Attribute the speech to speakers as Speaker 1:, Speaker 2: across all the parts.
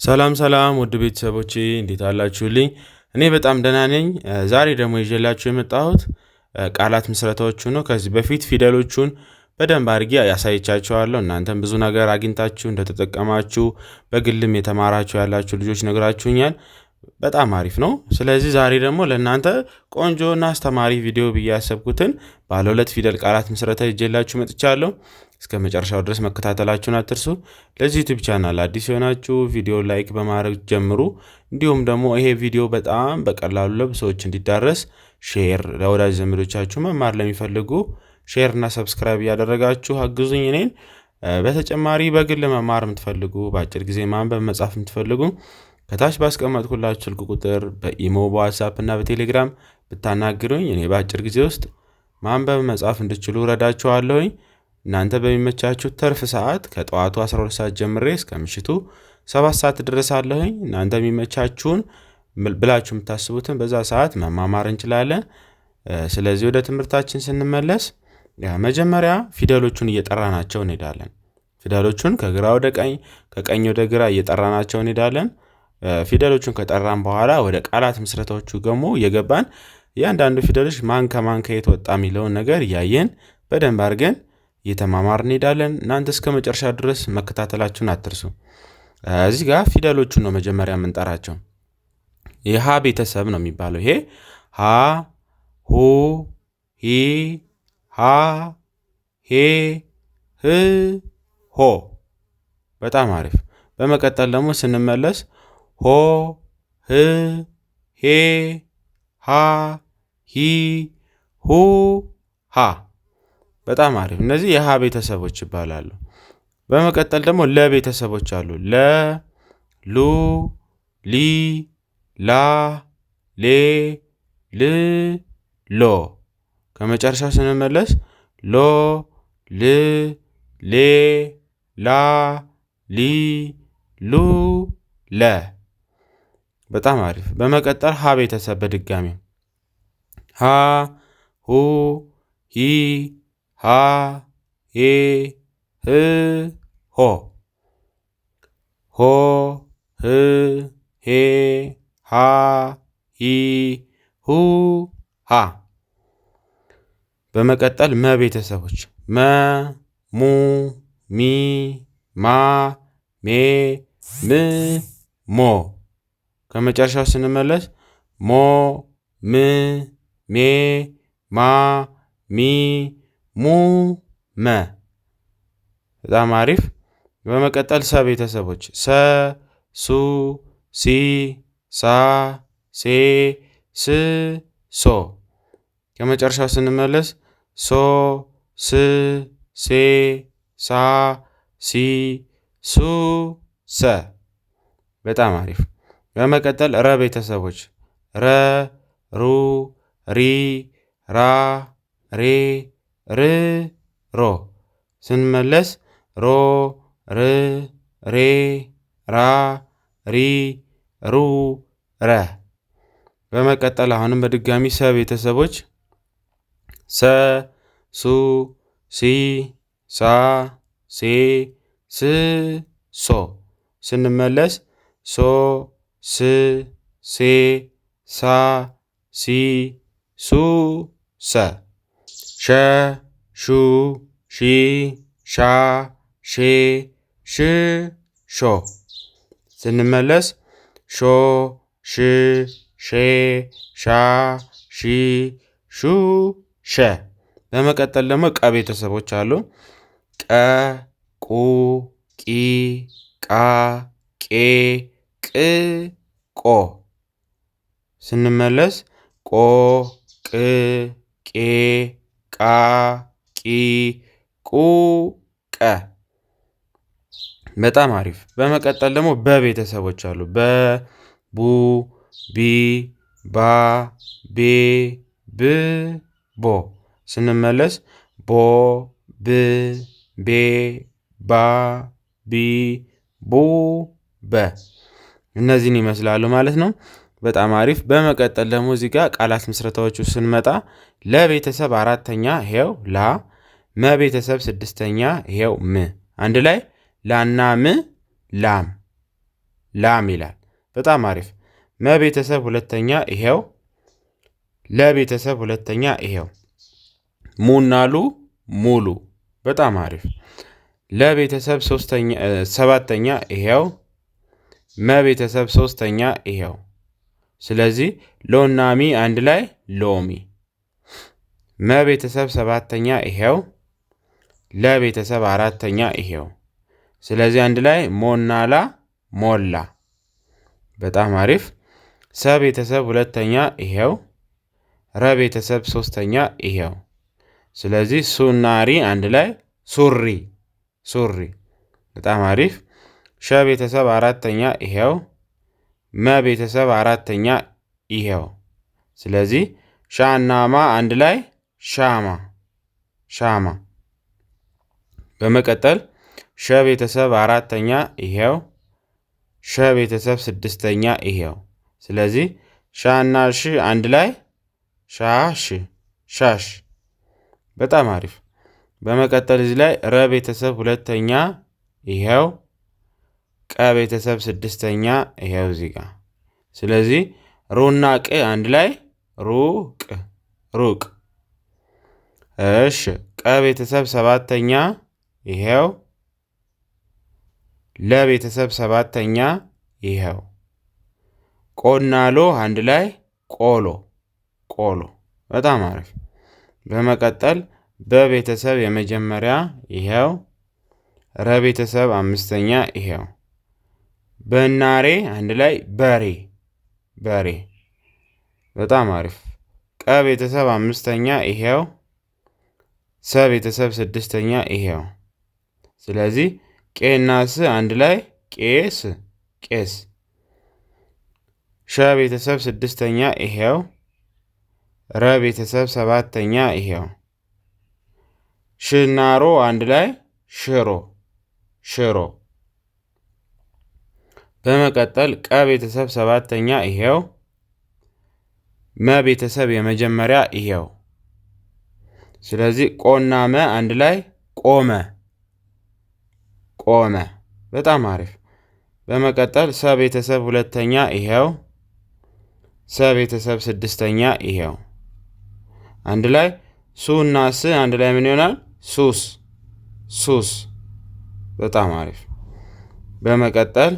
Speaker 1: ሰላም ሰላም ውድ ቤተሰቦቼ እንዴት አላችሁልኝ? እኔ በጣም ደህና ነኝ። ዛሬ ደግሞ ይዤላችሁ የመጣሁት ቃላት ምስረታዎቹ ነው። ከዚህ በፊት ፊደሎቹን በደንብ አድርጌ ያሳይቻችኋለሁ። እናንተም ብዙ ነገር አግኝታችሁ እንደተጠቀማችሁ በግልም የተማራችሁ ያላችሁ ልጆች ነግራችሁኛል። በጣም አሪፍ ነው። ስለዚህ ዛሬ ደግሞ ለእናንተ ቆንጆና አስተማሪ ቪዲዮ ብዬ ያሰብኩትን ባለ 2 ፊደል ቃላት ምስረታ ይዤላችሁ መጥቻለሁ። እስከ መጨረሻው ድረስ መከታተላችሁን አትርሱ። ለዚህ ዩቲዩብ ቻናል አዲስ የሆናችሁ ቪዲዮ ላይክ በማድረግ ጀምሩ። እንዲሁም ደግሞ ይሄ ቪዲዮ በጣም በቀላሉ ለብዙዎች እንዲዳረስ ሼር፣ ለወዳጅ ዘመዶቻችሁ መማር ለሚፈልጉ ሼር እና ሰብስክራይብ እያደረጋችሁ አግዙኝ እኔን። በተጨማሪ በግል መማር የምትፈልጉ በአጭር ጊዜ ማንበብ መጻፍ የምትፈልጉ ከታች ባስቀመጥኩላችሁ ስልክ ቁጥር በኢሞ በዋትስአፕ እና በቴሌግራም ብታናግሩኝ እኔ በአጭር ጊዜ ውስጥ ማንበብ መጻፍ እንድችሉ ረዳችኋለሁኝ። እናንተ በሚመቻችሁ ተርፍ ሰዓት ከጠዋቱ 12 ሰዓት ጀምሬ እስከ ምሽቱ 7 ሰዓት ድረስ አለሁኝ። እናንተ የሚመቻችሁን ብላችሁ የምታስቡትን በዛ ሰዓት መማማር እንችላለን። ስለዚህ ወደ ትምህርታችን ስንመለስ መጀመሪያ ፊደሎቹን እየጠራናቸው እንሄዳለን። ፊደሎቹን ከግራ ወደ ቀኝ ከቀኝ ወደ ግራ እየጠራናቸው እንሄዳለን። ፊደሎቹን ከጠራን በኋላ ወደ ቃላት ምስረታዎቹ ደግሞ እየገባን እያንዳንዱ ፊደሎች ማን ከማን ከየት ወጣ የሚለውን ነገር እያየን በደንብ አድርገን እየተማማር እንሄዳለን። እናንተ እስከ መጨረሻ ድረስ መከታተላችሁን አትርሱ። እዚህ ጋር ፊደሎቹን ነው መጀመሪያ የምንጠራቸው። የሀ ቤተሰብ ነው የሚባለው። ይሄ ሀ፣ ሁ፣ ሂ፣ ሃ፣ ሄ፣ ህ፣ ሆ። በጣም አሪፍ። በመቀጠል ደግሞ ስንመለስ ሆ፣ ህ፣ ሄ፣ ሃ፣ ሂ፣ ሁ፣ ሃ። በጣም አሪፍ። እነዚህ የሃ ቤተሰቦች ይባላሉ። በመቀጠል ደግሞ ለ ቤተሰቦች አሉ። ለ፣ ሉ፣ ሊ፣ ላ፣ ሌ፣ ል፣ ሎ። ከመጨረሻው ስንመለስ ሎ፣ ል፣ ሌ፣ ላ፣ ሊ፣ ሉ፣ ለ። በጣም አሪፍ። በመቀጠል ሀ ቤተሰብ በድጋሚ ሀ፣ ሁ፣ ሂ፣ ሃ፣ ሄ፣ ህ፣ ሆ። ሆ፣ ህ፣ ሄ፣ ሃ፣ ሂ፣ ሁ፣ ሃ። በመቀጠል መ ቤተሰቦች መ፣ ሙ፣ ሚ፣ ማ፣ ሜ፣ ም፣ ሞ። ከመጨረሻው ስንመለስ ሞ፣ ም፣ ሜ፣ ማ፣ ሚ፣ ሙ፣ መ። በጣም አሪፍ። በመቀጠል ሰ ቤተሰቦች ሰ፣ ሱ፣ ሲ፣ ሳ፣ ሴ፣ ስ፣ ሶ። ከመጨረሻው ስንመለስ ሶ፣ ስ፣ ሴ፣ ሳ፣ ሲ፣ ሱ፣ ሰ። በጣም አሪፍ። በመቀጠል ረ ቤተሰቦች ረ፣ ሩ፣ ሪ፣ ራ፣ ሬ፣ ር፣ ሮ። ስንመለስ ሮ፣ ር፣ ሬ፣ ራ፣ ሪ፣ ሩ፣ ረ። በመቀጠል አሁንም በድጋሚ ሰ ቤተሰቦች ሰ፣ ሱ፣ ሲ፣ ሳ፣ ሴ፣ ስ፣ ሶ። ስንመለስ ሶ፣ ስ፣ ሴ፣ ሳ፣ ሲ፣ ሱ፣ ሰ። ሸ፣ ሹ፣ ሺ፣ ሻ፣ ሼ፣ ሽ፣ ሾ። ስንመለስ ሾ፣ ሽ፣ ሼ፣ ሻ፣ ሺ፣ ሹ፣ ሸ። በመቀጠል ደግሞ ቀ ቤተሰቦች አሉ። ቀ፣ ቁ፣ ቂ፣ ቃ፣ ቄ፣ ቅ፣ ቆ። ስንመለስ ቆ፣ ቅ፣ ቄ፣ ቃ፣ ቂ፣ ቁ፣ ቀ። በጣም አሪፍ። በመቀጠል ደግሞ በ ቤተሰቦች አሉ። በ፣ ቡ፣ ቢ፣ ባ፣ ቤ፣ ብ፣ ቦ። ስንመለስ ቦ፣ ብ፣ ቤ፣ ባ፣ ቢ፣ ቡ፣ በ። እነዚህን ይመስላሉ ማለት ነው። በጣም አሪፍ። በመቀጠል ደግሞ እዚህ ጋር ቃላት ምስረታዎቹ ስንመጣ ለቤተሰብ 4ኛ ይሄው ላ፣ መቤተሰብ 6ኛ ይሄው ም። አንድ ላይ ላና ም ላም። ላም ይላል። በጣም አሪፍ። መ ቤተሰብ ሁለተኛ ይሄው። ለ ቤተሰብ ሁለተኛ ይሄው። ሙና ሉ ሙሉ። በጣም አሪፍ። ለ ቤተሰብ ሰባተኛ ይሄው። መ ቤተሰብ ሶስተኛ ይሄው። ስለዚህ ሎና ሚ አንድ ላይ ሎሚ። መ ቤተሰብ ሰባተኛ ይሄው። ለ ቤተሰብ አራተኛ ይሄው። ስለዚህ አንድ ላይ ሞና ላ ሞላ። በጣም አሪፍ። ሰ ቤተሰብ ሁለተኛ ይሄው። ረ ቤተሰብ ሶስተኛ ይሄው። ስለዚህ ሱናሪ አንድ ላይ ሱሪ ሱሪ። በጣም አሪፍ። ሸ ቤተሰብ አራተኛ ይሄው። መ ቤተሰብ አራተኛ ይሄው። ስለዚህ ሻና ማ አንድ ላይ ሻማ ሻማ። በመቀጠል ሸ ቤተሰብ አራተኛ ይሄው። ሸ ቤተሰብ ስድስተኛ ይሄው። ስለዚህ ሻና ሽ አንድ ላይ ሻሽ ሻሽ። በጣም አሪፍ። በመቀጠል እዚህ ላይ ረ ቤተሰብ ሁለተኛ ይሄው። ቀ ቤተሰብ ስድስተኛ ይሄው እዚህ ጋር። ስለዚህ ሩና ቅ አንድ ላይ ሩቅ ሩቅ። እሺ ቀ ቤተሰብ ሰባተኛ ይሄው። ለ ቤተሰብ ሰባተኛ ይሄው። ቆና ሎ አንድ ላይ ቆሎ ቆሎ። በጣም አሪፍ። በመቀጠል በቤተሰብ የመጀመሪያ ይሄው። ረ ቤተሰብ አምስተኛ ይሄው። በናሬ አንድ ላይ በሬ በሬ። በጣም አሪፍ። ቀ ቤተሰብ አምስተኛ ይሄው። ሰ ቤተሰብ ስድስተኛ ይሄው። ስለዚህ ቄና ስ አንድ ላይ ቄስ ቄስ። ሸ ቤተሰብ ስድስተኛ ይሄው። ረ ቤተሰብ ሰባተኛ ይሄው። ሽናሮ አንድ ላይ ሽሮ ሽሮ። በመቀጠል ቀ ቤተሰብ ሰባተኛ ይሄው። መ ቤተሰብ የመጀመሪያ ይሄው። ስለዚህ ቆና መ አንድ ላይ ቆመ ቆመ። በጣም አሪፍ። በመቀጠል ሰ ቤተሰብ ሁለተኛ ይሄው። ሰ ቤተሰብ ስድስተኛ ይሄው። አንድ ላይ ሱና ስ አንድ ላይ ምን ይሆናል? ሱስ ሱስ። በጣም አሪፍ። በመቀጠል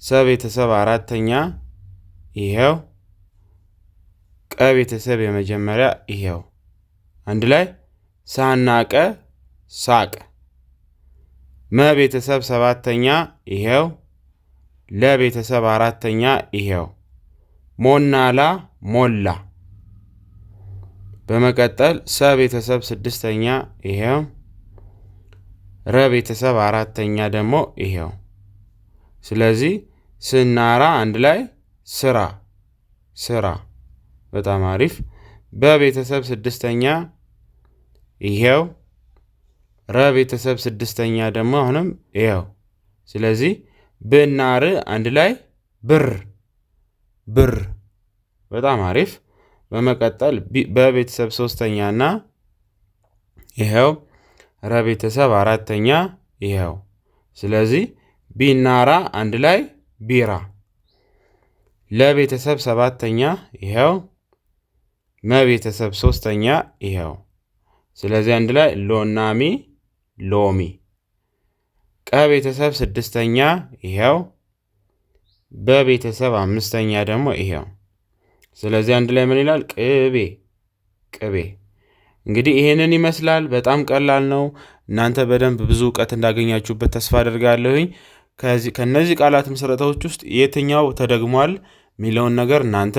Speaker 1: ሰ ቤተሰብ አራተኛ ይሄው። ቀ ቤተሰብ የመጀመሪያ ይሄው። አንድ ላይ ሳናቀ ሳቅ። መ ቤተሰብ ሰባተኛ ይሄው። ለ ቤተሰብ አራተኛ ይሄው። ሞናላ ሞላ። በመቀጠል ሰ ቤተሰብ ስድስተኛ ይሄው። ረ ቤተሰብ አራተኛ ደግሞ ይሄው። ስለዚህ ስናራ አንድ ላይ ስራ ስራ። በጣም አሪፍ። በቤተሰብ ስድስተኛ ይሄው። ረ ቤተሰብ ስድስተኛ ደግሞ አሁንም ይሄው። ስለዚህ ብናር አንድ ላይ ብር ብር። በጣም አሪፍ። በመቀጠል በቤተሰብ ሶስተኛና ይሄው። ረ ቤተሰብ አራተኛ ይሄው። ስለዚህ ቢናራ አንድ ላይ ቢራ። ለቤተሰብ ሰባተኛ ይሄው። መቤተሰብ ሶስተኛ ይሄው። ስለዚህ አንድ ላይ ሎናሚ ሎሚ። ቀ ቤተሰብ ስድስተኛ ይሄው። በቤተሰብ አምስተኛ ደግሞ ይሄው። ስለዚህ አንድ ላይ ምን ይላል? ቅቤ ቅቤ። እንግዲህ ይሄንን ይመስላል። በጣም ቀላል ነው። እናንተ በደንብ ብዙ እውቀት እንዳገኛችሁበት ተስፋ አደርጋለሁኝ። ከነዚህ ቃላት ምስረታዎች ውስጥ የትኛው ተደግሟል የሚለውን ነገር እናንተ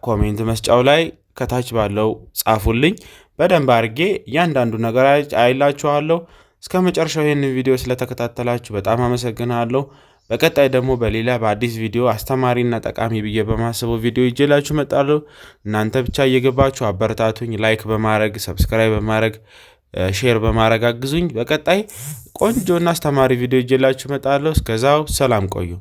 Speaker 1: ኮሜንት መስጫው ላይ ከታች ባለው ጻፉልኝ። በደንብ አድርጌ እያንዳንዱ ነገር አይላችኋለሁ። እስከ መጨረሻው ይህንን ቪዲዮ ስለተከታተላችሁ በጣም አመሰግናለሁ። በቀጣይ ደግሞ በሌላ በአዲስ ቪዲዮ አስተማሪና ጠቃሚ ብዬ በማስበው ቪዲዮ ይዤላችሁ እመጣለሁ። እናንተ ብቻ እየገባችሁ አበረታቱኝ። ላይክ በማድረግ ሰብስክራይብ በማድረግ ሼር በማድረግ አግዙኝ። በቀጣይ ቆንጆና አስተማሪ ቪዲዮ ይዤላችሁ እመጣለሁ። እስከዛው ሰላም ቆዩ።